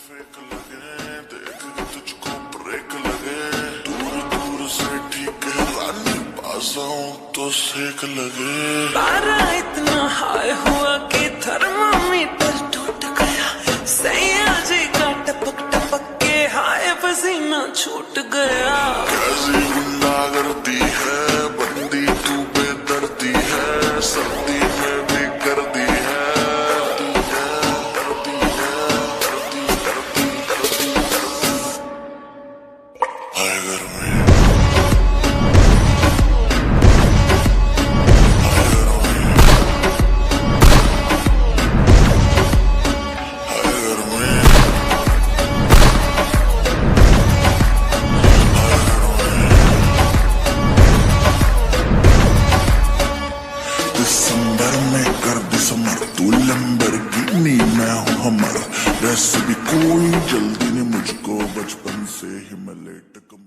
Fake लगे, देख के तुझको ब्रेक लगे, दूर दूर से ठीक है रानी, पास आऊं तो सेक लगे। पारा इतना हाई हुआ कि थर्मामीटर टूट गया, सैया जी का टपक टपक के हाय पसीना छूट गया। कैसी गुंडागर्दी है, बंदी तू बेदर्दी है, सर्दी में भी कर दी है, हाय गर्मी, दिसंबर में कर दिसंबर, तू लैम्बोर्गिनी मैं हूँ हमर, वैसे भी कोई जल्दी नहीं मुझको, बचपन से ही मैं लेट कम